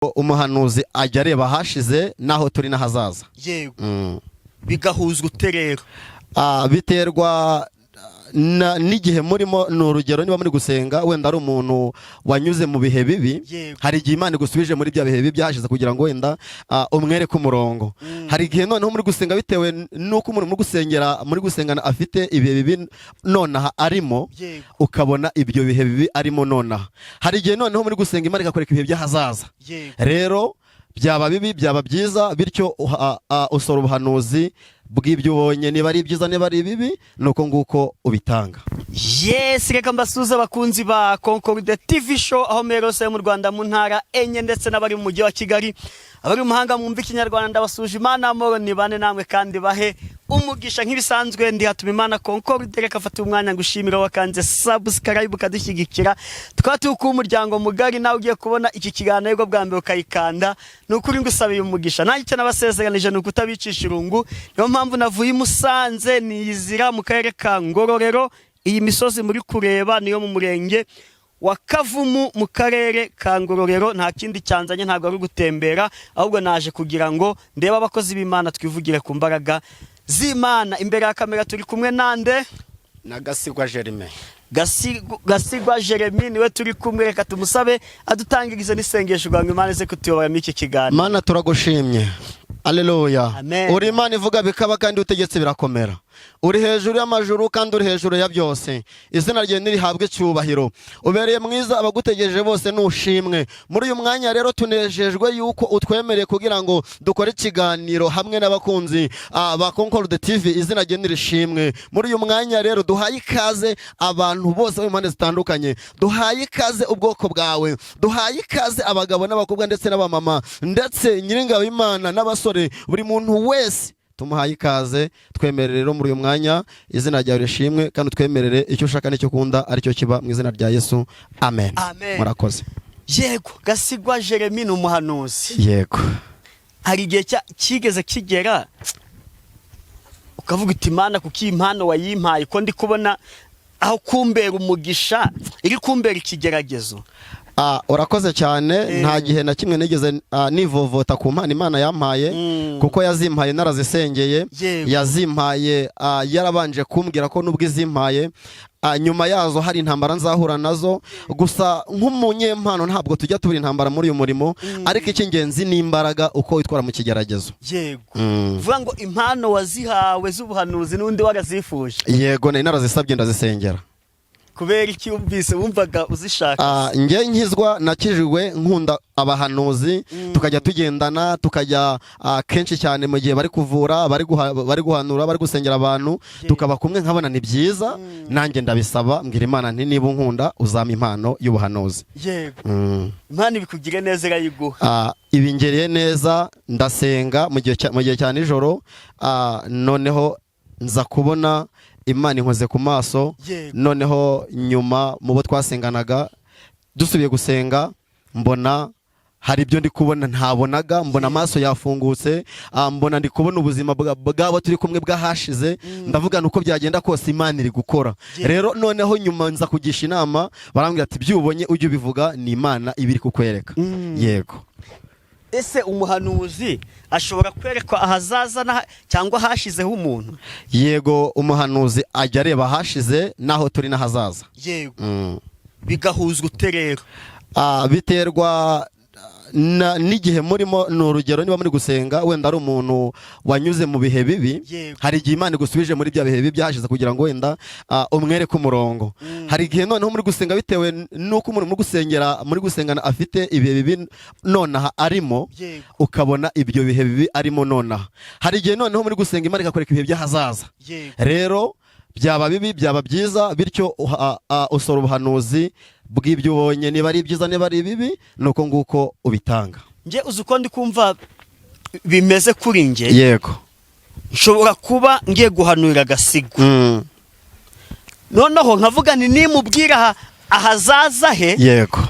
umuhanuzi ajya areba hashize naho turi n'ahazaza. Yego. Bigahuzwa uterero. Biterwa n'igihe murimo. N'urugero niba muri gusenga wenda ari umuntu wanyuze mu bihe bibi, hari igihe Imana igusubije muri bya bihe bibi byahashize kugira ngo wenda umwereke umurongo. Hari igihe noneho muri gusenga bitewe nuko umuntu muri gusengana afite ibihe bibi nonaha arimo, ukabona ibyo bihe bibi arimo nonaha. Hari igihe noneho muri gusenga Imana ikakwereka ibihe by'ahazaza. Rero byaba bibi byaba byiza, bityo usora ubuhanuzi bw'ibyo ubonye, niba ari byiza niba ari bibi, nuko nguko ubitanga. Yes, reka mbasuza abakunzi ba Concorde TV show aho merose mu Rwanda mu ntara enye ndetse n'abari mu mujyi wa Kigali, abari mu mahanga mwumva ikinyarwanda ndabasuje. Imana amoro nibane namwe kandi bahe umugisha nk'ibisanzwe. Ndi hatuma Imana Concorde, reka fata umwanya ngushimira wakanze subscribe kadushyigikira, twatuka umuryango mugari. Nawe ugiye kubona iki kiganiro bwa mbere ukayikanda, nukuri ngusabiye umugisha. Nanjye cyane abasezeranije nukutabicisha irungu, niyo mpamvu navuye Musanze niyizira mu karere ka Ngororero. Iyi misozi muri kureba niyo mu murenge wa Kavumu mu karere ka Ngororero. Nta kindi cyanzanye, ntabwo ari gutembera, ahubwo naje kugira ngo ndebe abakozi b'Imana twivugire ku mbaraga z'Imana. Imbere ya kamera turi kumwe nande na Gasigwa Jeremy. Gasigwa Jeremy niwe turi kumwe. Reka tumusabe adutangirize n'isengesho ngo Imana ize kutuyobora muri iki kiganiro. Mana turagushimye. Alleluya. Uri Imana ivuga bikaba kandi utegetse birakomera. Uri hejuru y'amajuru kandi uri hejuru ya byose. Izina rye nirihabwe cyubahiro. Ubereye mwiza abagutegereje bose nushimwe. Muri uyu mwanya rero tunejejwe yuko utwemereye kugira ngo dukore ikiganiro hamwe n'abakunzi ba Concorde TV. Izina rye nirishimwe. Muri uyu mwanya rero duhaye ikaze abantu bose b'impande zitandukanye. Duhaye ikaze ubwoko bwawe. Duhaye ikaze abagabo n'abakobwa ndetse n'abamama ndetse nyiringabo Imana n'abasore. Buri muntu wese tumuhaye ikaze. Twemerere rero muri uyu mwanya, izina ryawe rishimwe kandi twemerere icyo ushaka n'icyo ukunda aricyo kiba mu izina rya Yesu. Amen. Murakoze. Yego, Gasigwa Jeremy ni umuhanuzi. Yego. Hari igihe kigeze kigera ukavuga uti Imana kuki impano wayimpaye ko ndi kubona aho kumbera umugisha iri kumbera ikigeragezo? Urakoze cyane. Nta gihe na kimwe nigeze nivovota ku mpano Imana yampaye, kuko yazimpaye narazisengeye. Yazimpaye yarabanje kumbwira ko nubwo izimpaye nyuma yazo hari intambara nzahura nazo. Gusa nk'umunyempano ntabwo tujya tubura intambara muri uyu murimo, ariko icy'ingenzi ni imbaraga uko witwara mu kigeragezo. Yego. Vuga ngo impano wazihawe z'ubuhanuzi n'undi warazifuje? Yego, nari narazisabye ndazisengera. Kubera iki wumvise wumvaga uzishaka? Nge nkizwa nakijwe nkunda abahanuzi, tukajya tugendana, tukajya kenshi cyane mu gihe bari kuvura, bari guhanura, bari gusengera abantu, tukaba kumwe nkabona ni byiza. Nanjye ndabisaba mbwira Imana nti niba unkunda uzampa impano y'ubuhanuzi. Yego. Imana ibikugire neza irayiguha. Ibingereye neza, ndasenga mu gihe cya nijoro, noneho nza kubona Imana inkoze ku maso. Noneho nyuma mu bo twasenganaga dusubiye gusenga, mbona hari ibyo ndi kubona ntabonaga. Mbona amaso yafungutse, mbona ndi kubona ubuzima bwabo turi kumwe bwahashize. ndavuga nuko byagenda kose Imana iri gukora. Rero noneho nyuma nza kugisha inama, barambwira ati byubonye ujye ubivuga, ni Imana ibiri kukwereka. Yego. Ese umuhanuzi ashobora kwerekwa ahazaza cyangwa hashizeho umuntu? Yego, umuhanuzi ajya areba hashize naho turi n'ahazaza. Yego. Bigahuzwa uterero. Biterwa n'igihe murimo. N'urugero niba muri gusenga wenda ari umuntu wanyuze mu bihe bibi, hari igihe Imana igusubije muri bya bihe bibi byahashize kugira ngo wenda umwereke umurongo. Hari igihe noneho muri gusenga bitewe nuko umuntu muri gusengana afite ibihe bibi nonaha arimo, ukabona ibyo bihe bibi arimo nonaha. Hari igihe noneho muri gusenga Imana ikakwereka ibihe by'ahazaza. Rero byaba bibi byaba byiza, bityo usora ubuhanuzi bw'ibyo ubonye, niba ari byiza niba ari bibi, nuko nguko ubitanga. Nge uzi uko ndi kumva bimeze kuri nge. Yego. Nshobora kuba ngiye guhanurira Gasigwa, noneho nkavuga ni nimubwira ahazaza he. Yego.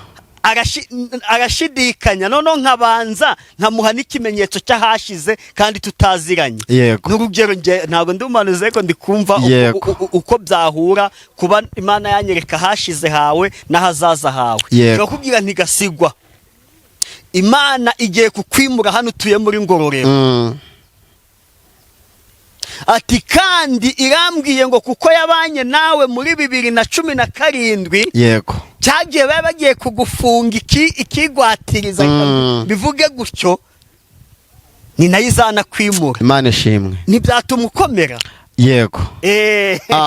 arashidikanya noneho nkabanza nkamuha n'ikimenyetso cy'ahashize kandi tutaziranye. N'urugero ntabwo ndi umanuze ariko ndikumva uko byahura kuba Imana yanyereka hashize hawe n'ahazaza hawe. Bakubwira ntigasigwa Imana igiye kukwimura hano utuye muri Ngororero. Ati kandi irambwiye ngo kuko yabanye nawe muri 2017 yego cyagiye bagiye kugufunga ikigwatiriza bivuge gutyo ni nayo izana kwimura. Imana ishimwe. Ntibyatuma ukomera. Yego.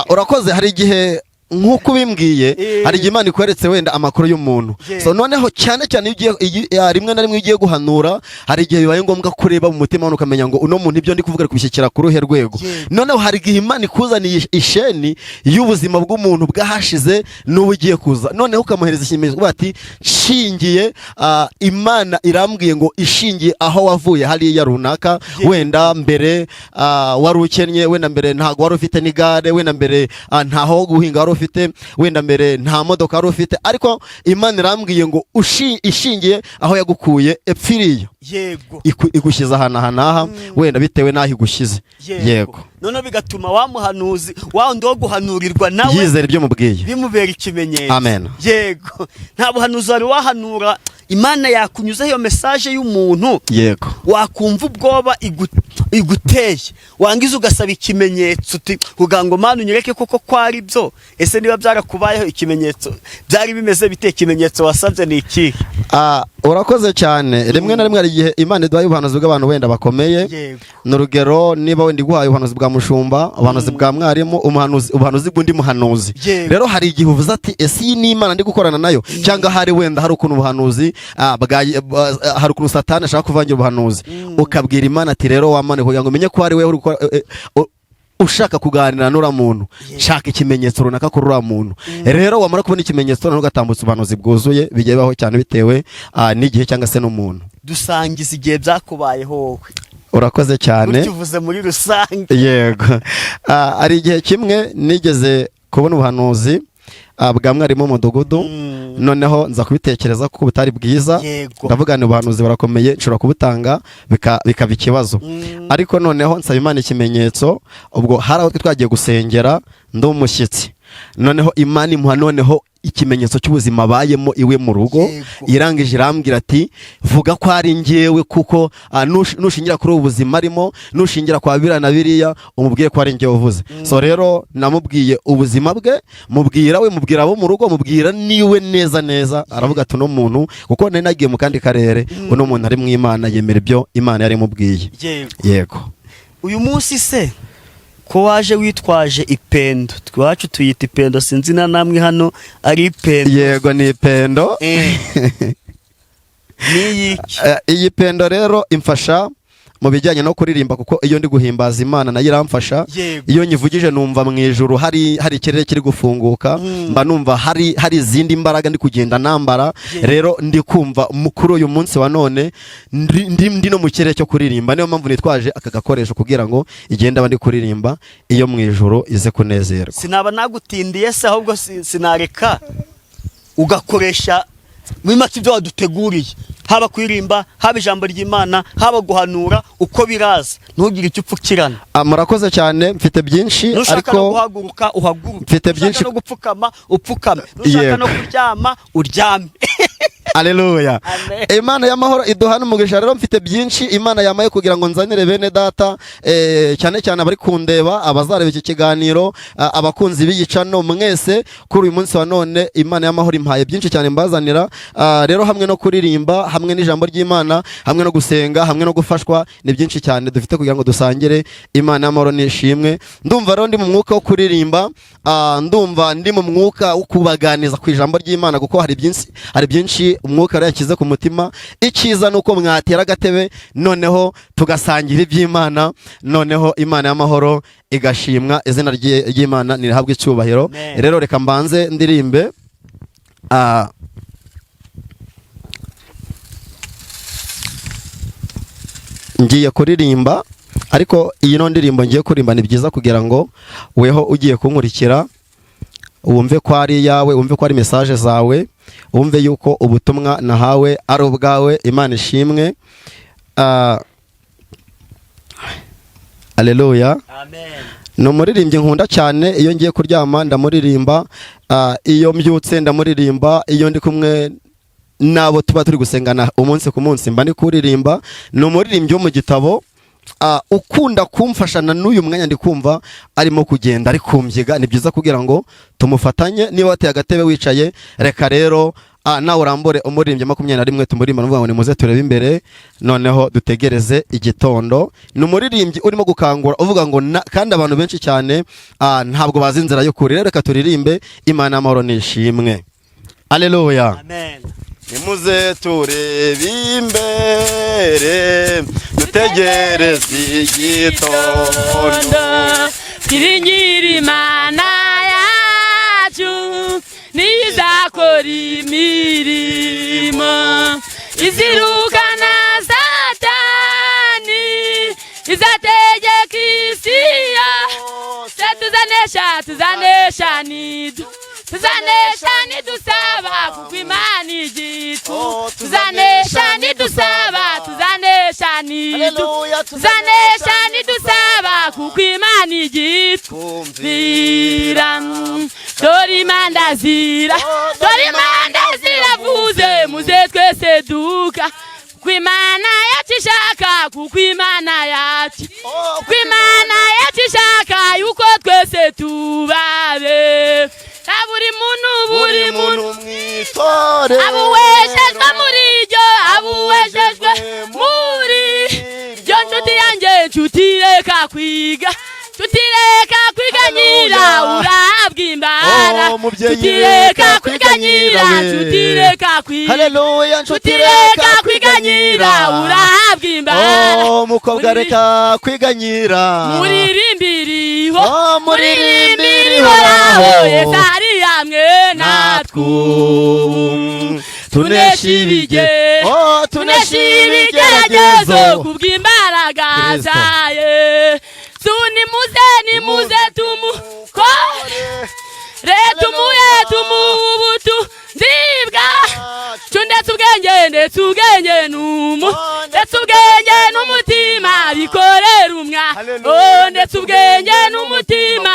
Urakoze. Hari igihe nk'uko bimbwiye hari igihe Imana ikweretse wenda amakuru y'umuntu, so noneho cyane cyane rimwe na rimwe ugiye guhanura, hari igihe bibaye ngombwa kureba mu mutima wawe ukamenya ngo uno muntu ibyo ndi kuvuga kubishyikira ku ruhe rwego. Noneho hari igihe Imana ikuzaniye isheni y'ubuzima bw'umuntu bwahashize n'ubugiye kuza, noneho ukamuhereza ikimenyetso bati shingiye, Imana irambwiye ngo ishingiye aho wavuye hariya runaka, wenda mbere wari ukennye, wenda mbere ntago wari ufite n'igare, wenda mbere ntaho guhinga wari ufite, wenda mbere nta modoka wari ufite, ariko Imana irambwiye ngo ishingiye aho yagukuye epfiriye. Yego. Igushyize aha wenda bitewe n'aho igushyize. Yego. None bigatuma wa muhanuzi wundi wo guhanurirwa nawe yizera ibyo mubwiye, bimubera ikimenyetso. Amen. Yego. Nta buhanuzi wari wahanura, Imana yakunyuza iyo message y'umuntu. Yego. Wakumva ubwoba iguteye, wangiza ugasaba ikimenyetso kugira ngo Mana unyereke koko kwari byo. Ese niba byarakubayeho ikimenyetso byari bimeze bite? Ikimenyetso wasabye ni iki? Urakoze cyane. Rimwe na rimwe hari igihe Imana iduhaye ubuhanuzi bw'abantu wenda bakomeye. N'urugero niba wenda iguhaye ubuhanuzi bwa mushumba, ubuhanuzi bwa mwarimu, ubuhanuzi bw'undi muhanuzi. Rero hari igihe uvuze ati ese iyi ni Imana ndi gukorana nayo, cyangwa hari wenda hari ukuntu ubuhanuzi hari ukuntu Satani ashaka kuvangira ubuhanuzi, ukabwira Imana ati rero wamane kugira ngo umenye ko ari wewe ushaka kuganira n'ura muntu, shaka ikimenyetso runaka kuri ura muntu. Rero wamara kubona ikimenyetso noneho ugatambutsa ubuhanuzi bwuzuye, bigebaho cyane bitewe n'igihe cyangwa se n'umuntu. Dusangiza igihe byakubayeho wowe. Urakoze cyane. Ukivuze muri rusange. Yego. Ari igihe kimwe nigeze kubona ubuhanuzi bwa mwarimu w'umudugudu, noneho nza kubitekereza ko butari bwiza, ndavuga ni ubuhanuzi burakomeye, nshobora kubutanga bikaba ikibazo. Ariko noneho nsaba Imana ikimenyetso, ubwo hari aho twagiye gusengera ndi umushyitsi, noneho Imana imuha noneho ikimenyetso cy'ubuzima bayemo iwe mu rugo. Irangije irambwira ati vuga ko ari njyewe, kuko nushingira kuri ubu buzima arimo, nushingira kwa biriya na biriya, umubwiye ko ari njyewe uvuze. So rero namubwiye ubuzima bwe, mubwira abo mu rugo, mubwira niwe neza. Aravuga ati uno muntu, kuko nari nagiye mu kandi karere, uno muntu ari mu Imana, yemera ibyo Imana yari imubwiye. Yego. Uyu munsi se ko waje witwaje ipendo, twacu tuyita ipendo, sinzi na namwe hano ari ipendo. Yego, ni ipendo. Iyi pendo rero imfasha mu bijyanye no kuririmba, kuko iyo ndi guhimbaza Imana nayo iramfasha. Iyo nyivugije numva mu ijuru hari ikirere kiri gufunguka, mba numva hari izindi mbaraga ndi kugenda nambara. Rero ndi kumva mukuru uyu munsi wa none ndi no mu kirere cyo kuririmba, niyo mpamvu nitwaje aka gakoresho kugira ngo igenda abandi kuririmba iyo mu ijuru ize kunezerwa. Sinaba nagutindiye se, ahubwo sinareka ugakoresha muri make ibyo waduteguriye, haba kuririmba, haba ijambo ry'Imana, haba guhanura, uko biraza, ntugire icyo upfukirana. Murakoze cyane. Mfite byinshi, ariko guhaguruka uhaguruke, mfite byinshi no gupfukama upfukame, nushaka no kuryama uryame. Haleluya. Imana y'amahoro iduhana umugisha. Rero mfite byinshi Imana yamaye kugira ngo nzanire bene data, cyane cyane abari kundeba, abazareba iki kiganiro, abakunzi b'igicano mwese, kuri uyu munsi wa none Imana y'amahoro impaye byinshi cyane mbazanira. Rero hamwe no kuririmba, hamwe n'ijambo ry'Imana, hamwe no gusenga, hamwe no gufashwa, ni byinshi cyane dufite kugira ngo dusangire. Imana y'amahoro nishimwe. Ndumva rero ndi mu mwuka wo kuririmba, ndumva ndi mu mwuka wo kubaganiza ku ijambo ry'Imana, kuko hari byinshi umwuka rero yakize ku mutima. Icyiza nuko mwatera agatebe noneho tugasangira iby'Imana, noneho Imana y'amahoro igashimwa, izina ry'Imana nirihabwe icyubahiro. Rero reka mbanze ndirimbe. Ngiye kuririmba, ariko iyi no ndirimbo ngiye kuririmba ni byiza kugira ngo weho ugiye kunkurikira wumve ko ari iyawe, wumve ko ari message zawe, wumve yuko ubutumwa nahawe ari ubwawe. Imana ishimwe. Haleluya. Amen. Ni umuririmbyi nkunda cyane. Iyo ngiye kuryama ndamuririmba, iyo mbyutse ndamuririmba, iyo ndi kumwe nabo tuba turi gusengana umunsi ku munsi mba ndi kuririmba. Ni umuririmbyi wo mu gitabo ukunda kumfashana n'uyu mwanya ndi kumva arimo kugenda ari kumbyiga. Ni byiza kugira ngo tumufatanye. Niba wateye agatebe wicaye, reka rero nawe urambure umuririmbyi 21 tumurimba nuvuga ngo nimuze turebe imbere noneho dutegereze igitondo. Ni umuririmbyi urimo gukangura uvuga ngo kandi abantu benshi cyane ntabwo bazi inzira yo kuri. Reka turirimbe Imana y'amahoro nishimwe. Haleluya. Amen. Nimuze turebe imbere dutegereze igitondo. Twiringire Imana yacu nizakora imirimo izirukana Satani izategeka isi yose. Tuzanesha nidusaba kuko Imana igitu. Tuzanesha nidusaba kuko Imana igitu. Dore imanda ziravuze muze twese duka kuko Imana yacu ishaka, kuko Imana yacu ishaka yuko twese tubabe. Buri muntu mwitore abuweshejwe muri ryo nshuti yanjye, nshuti reka kwiga nyira urahabwa imbara. Nshuti reka kwiga nyira Haleluya. nshuti reka kwiga nyira urahabwa imbara. Mukobwa reka kwiga nyira muririmbiriho raho Yesu ari hamwe natwe. Tunesha ibigeragezo kubw'imbaraga za Yesu. Nimuze tumukore tumuhe ubutunzi bwacu ndetse ubwenge n'umutima bikorera umwana. Ndetse ubwenge n'umutima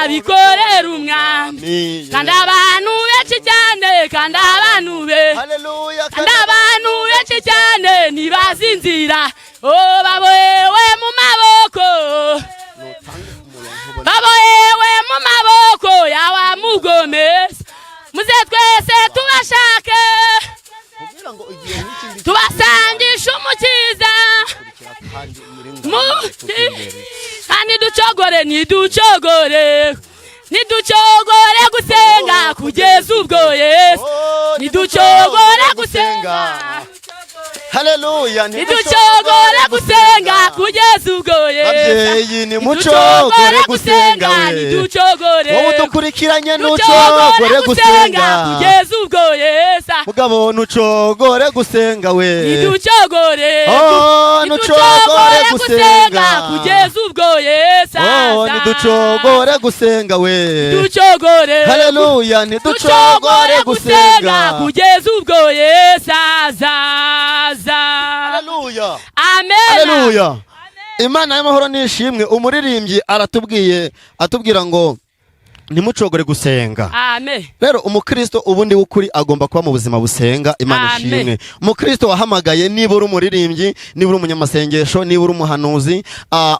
bikorera umwami. Kandi abantu benshi cyane ntibazinzira babohewe mu maboko yawa mugomeza. Muze twese tubashake tubasangisha umukiza kandi niducogore gusenga kugeza ubwo Yesu. Niducogore gusenga Haleluya. niducogore gusenga kugeza ubwo Yesu. Abyeyi nimucogore gusenga wowe udukurikiranye nucogore gusenga kugeza ubwo Yesu. mugabo nucogore gusenga we. Niducogore gusenga kugeza ubwo Yesu. niducogore gusenga we. Haleluya. Niducogore gusenga kugeza ubwo Yesu azaza. Haleluya. Amen. Haleluya. Imana y'amahoro nishimwe. Umuririmbyi atubwira ngo nimucogore gusenga. Amen. Rero umukristo ubundi w'ukuri agomba kuba mu buzima busenga. Imana ishimwe. Umukristo wahamagaye, niba uri umuririmbyi, niba uri umunyamasengesho, niba uri umuhanuzi,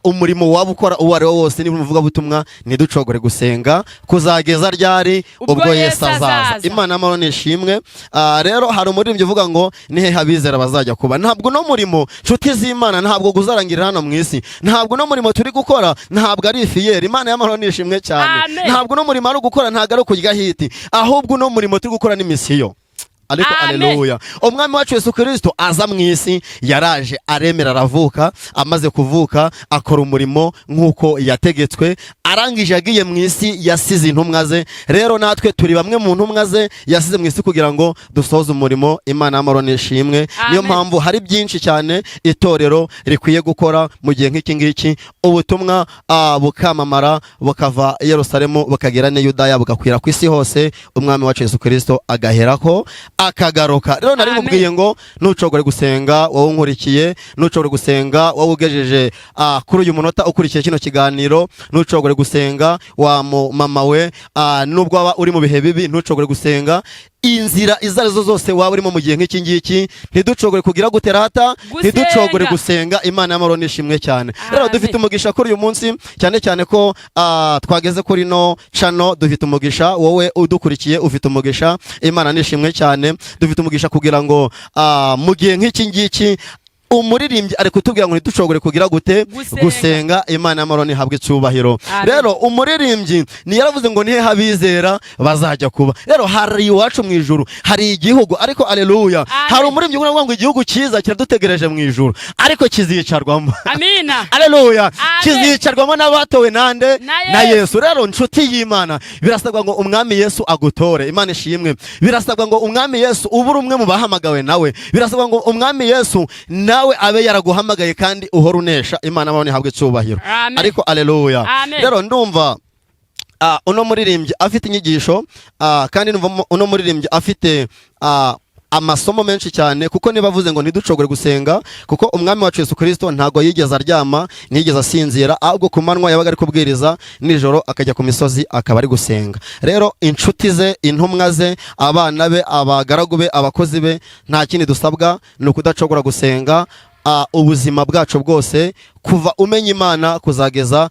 umurimo waba ukora uwo ari wo wose, niba umuvuga butumwa, niducogore gusenga kuzageza ryari ubwo Yesu azaza. Imana y'amahoro nishimwe. Rero hari umuririmbyi uvuga ngo nihe habizera bazajya kuba. Ntabwo no murimo nshuti z'Imana ntabwo guzarangirira hano mu isi. Ntabwo no murimo turi gukora ntabwo ari ifiyeri. Imana y'amahoro nishimwe cyane. Ntabwo no murimo ari gukora ntabwo ari kurya hiti, ahubwo no murimo turi gukora ni misiyo. Ariko haleluya. Umwami wacu Yesu Kristo aza mu isi, yaraje aremera, aravuka, amaze kuvuka akora umurimo nk'uko yategetswe, arangije agiye mu isi yasize intumwa ze. Rero natwe turi bamwe mu ntumwa ze yasize mu isi kugira ngo dusoze umurimo. Imana y'amahoro nishimwe. Niyo mpamvu hari byinshi cyane itorero rikwiye gukora mu gihe nk'iki ngiki. Ubutumwa bukamamara bukava i Yerusalemu bukagera ne Yudaya bugakwira ku isi hose. Umwami wacu Yesu Kristo agaherako akagaruka. Rero nari mubwiye ngo nucogore gusenga wowe unkurikiye, nucogore gusenga wowe ugejeje kuri uyu munota ukurikiye kino kiganiro, nucogore gusenga wa mama we, nubwo waba uri mu bihe bibi ntucogore gusenga. Inzira izarizo zose waba urimo mu gihe nk'iki ngiki ntiducogore kugira guterata, ntiducogore gusenga. Imana y'amahoro nishimwe cyane. Rero dufite umugisha kuri uyu munsi, cyane cyane ko twageze kuri no channel. Dufite umugisha, wowe udukurikiye ufite umugisha. Imana nishimwe cyane. Dufite umugisha kugira ngo mu gihe nk'iki ngiki umuririmbyi ari kutubwira ngo ntiducogore kugira gute gusenga. Imana y'amahoro nihabwe icyubahiro. Rero umuririmbyi ni yaravuze ngo nihe habizera bazajya kuba. Rero hari iwacu mu ijuru, hari igihugu, ariko aleluya, hari umuririmbyi uvuga ngo igihugu cyiza kiradutegereje mu ijuru, ariko kizicarwamo. Amina. Aleluya. Kizicarwamo n'abatowe nande na Yesu. Rero nshuti y'Imana, birasabwa ngo umwami Yesu agutore. Imana ishimwe. Birasabwa ngo umwami Yesu ubure umwe mu bahamagawe nawe. Birasabwa ngo umwami Yesu nawe abe yaraguhamagaye kandi uhora unesha. Imana y'amahoro nihabwe icyubahiro. Ariko aleluya. Rero ndumva uno muririmbyi afite inyigisho, kandi numva uno muririmbyi afite amasomo menshi cyane, kuko niba avuze ngo ntiducogore gusenga, kuko umwami wacu Yesu Kristo ntago yigeze aryama, ntiyigeze asinzira, ahubwo ku manywa yabaga ari kubwiriza, nijoro akajya ku misozi akaba ari gusenga. Rero inshuti ze, intumwa ze, abana be, abagaragu be, abakozi be, nta kindi dusabwa ni ukudacogora gusenga ubuzima bwacu bwose, kuva umenya Imana kuzageza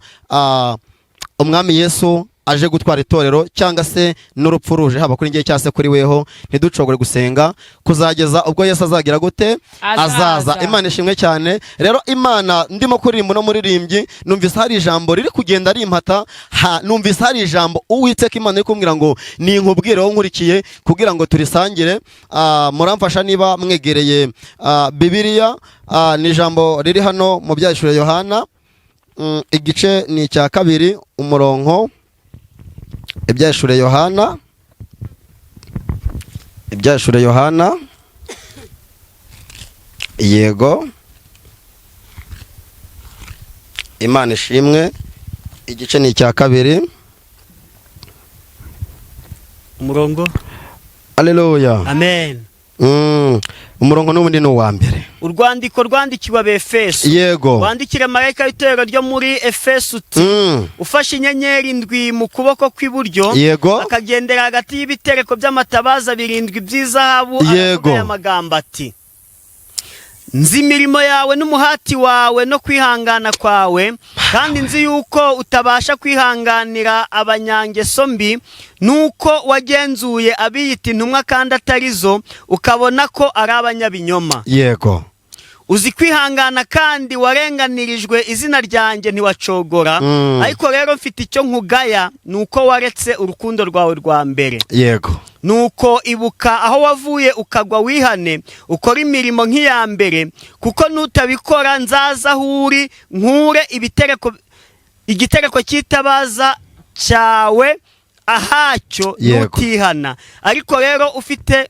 umwami Yesu aje gutwara itorero, cyangwa se n'urupfu ruje haba kuri ngiye cyase kuri weho. Ntiducogore gusenga kuzageza ubwo Yesu azagira gute azaza. Imana ishimwe cyane. Rero Imana ndimo kuririmba no muririmbyi, numvise hari ijambo riri kugenda rimpata, numvise hari ijambo Uwiteka Imana iri kumbwira ngo ni nkubwire wowe nkurikiye kugira ngo turisangire. Muramfasha niba mwegereye Bibiliya, ni ijambo riri hano mu Byahishuriwe Yohana, igice ni icya 2 umurongo. Ibyahishuriwe Yohana, Ibyahishuriwe Yohana, yego, Imana ishimwe. Igice ni icya 2 umurongo. Aleluya. Amen. Umurongo n'ubundi ni uwa mbere. Urwandiko rwandikiwe Abefeso. Yego. Wandikira marayika w'itorero ryo muri Efeso uti, ufashe inyenyeri 7 mu kuboko kw'iburyo, yego, akagendera hagati y'ibitereko by'amatabaza 7 by'izahabu, yego, amagambo ati, nzi imirimo yawe n'umuhati wawe no kwihangana kwawe, kandi nzi yuko utabasha kwihanganira abanyangeso mbi, nuko wagenzuye abiyita intumwa kandi atarizo, ukabona ko ari abanyabinyoma. Yego. Uzi kwihangana kandi warenganirijwe izina ryanjye ntiwacogora. Ariko rero mfite icyo nkugaya, nuko waretse urukundo rwawe rwa mbere. Yego. Nuko ibuka aho wavuye ukagwa, wihane ukora imirimo nk'iya mbere, kuko nutabikora nzaza aho uri nkure igitereko cy'itabaza cyawe ahacyo nutihana. Ariko rero ufite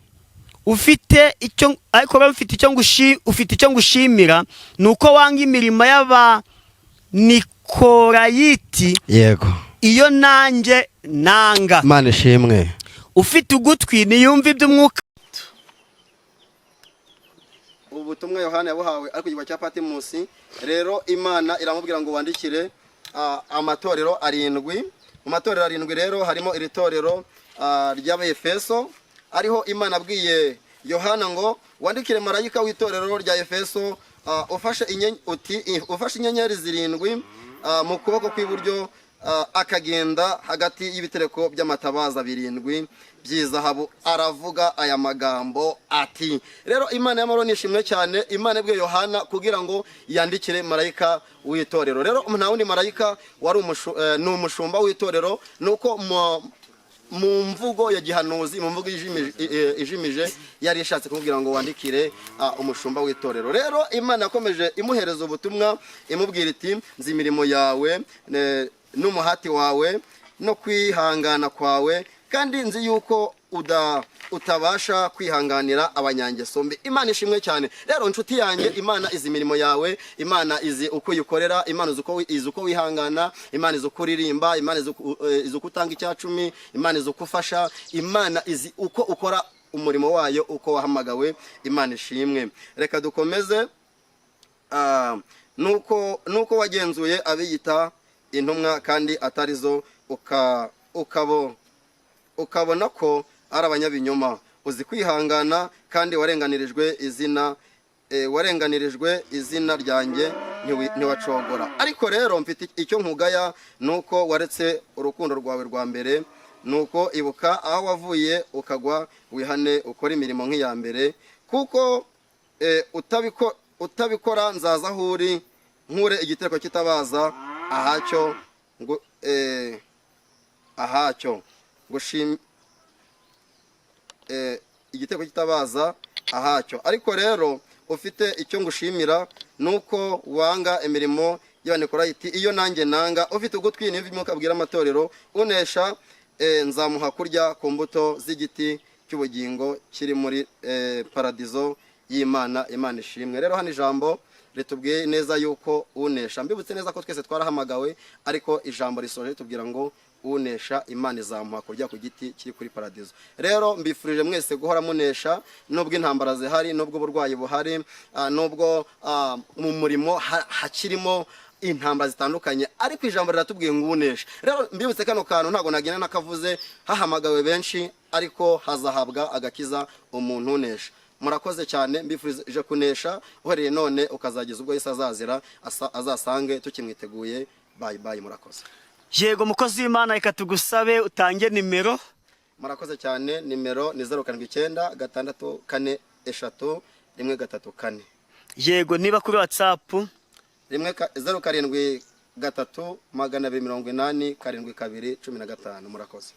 icyo ngushimira, nuko wanga imirimo y'Abanikorayiti, yego, iyo nanjye nanga. Imana ishimwe. Ufite ugutwi niyumve iby'umwuka. Ubutumwa Yohana yabuhawe ari ku gihugu cya Patimusi. Rero Imana iramubwira ngo wandikire amatorero 7. Mu matorero 7 rero harimo iri torero ry'Abefeso, ariho Imana abwiye Yohana ngo wandikire marayika w'itorero rya Efeso, ufashe inyenyeri 7 mu kuboko kw'iburyo, akagenda hagati y'ibitereko by'amatabaza 7 by'izahabu. Aravuga aya magambo ati, rero Imana y'amahoro nishimwe cyane. Imana ibwiye Yohana kugira ngo yandikire marayika w'itorero. Rero nta wundi marayika wari umushumba w'itorero, nuko mu mvugo ya gihanuzi, mu mvugo ijimije, yari ishatse kugira ngo wandikire umushumba w'itorero. Rero Imana yakomeje imuhereza ubutumwa, imubwira iti, nzi imirimo yawe n'umuhati wawe no kwihangana kwawe, kandi nzi yuko utabasha kwihanganira abanyangeso mbi. Imana ishimwe cyane. Rero nshuti yanjye, Imana izi imirimo yawe, Imana izi uko uyikorera, Imana izi uko wihangana, Imana izi uko uririmba, Imana izi uko utanga icya 10, Imana izi uko ufasha, Imana izi uko ukora umurimo wayo uko wahamagawe. Imana ishimwe. Reka dukomeze. Nuko wagenzuye abiyita intumwa kandi atarizo, ukabona ko ari abanyabinyoma, uzi kwihangana kandi warenganirijwe izina ryanjye ntiwacogora. Ariko rero mfite icyo nkugaya, nuko waretse urukundo rwawe rwa mbere. Nuko ibuka aho wavuye ukagwa, wihane ukora imirimo nk'iya mbere. Kuko utabikora nzaza aho uri, nkure igitereko kitabaza igiteko kitabaza ahacyo. Ariko rero ufite icyo ngushimira, nuko wanga imirimo y'Abanikolayiti, iyo nanjye nanga. Ufite ugutwi n'imvi mukabwira amatorero, unesha nzamuha kurya ku mbuto z'igiti cy'ubugingo kiri muri paradizo y'Imana. Imana ishimwe. Rero hano ijambo ritubwiye neza yuko unesha, mbibutse neza ko twese twarahamagawe, ariko ijambo risoje ritubwira ngo unesha Imana izamuha kurya ku giti kiri kuri paradizo. Rero mbifurije mwese guhora munesha, nubwo intambara zihari, nubwo uburwayi buhari, nubwo mu murimo hakirimo intambara zitandukanye, ariko ijambo riratubwiye ngo unesha. Rero mbibutse kano kantu ntago nagenda nakavuze, hahamagawe benshi ariko hazahabwa agakiza umuntu unesha. Murakoze cyane, mbifurije kunesha uhereye none ukazageza ubwo Yesu azazira azasange tukimwiteguye. Bye bye, murakoze. Yego mukozi w'Imana, reka tugusabe utange nimero. Murakoze cyane. Nimero ni 0796433134. Yego niba kuri WhatsApp 0732808215. Murakoze.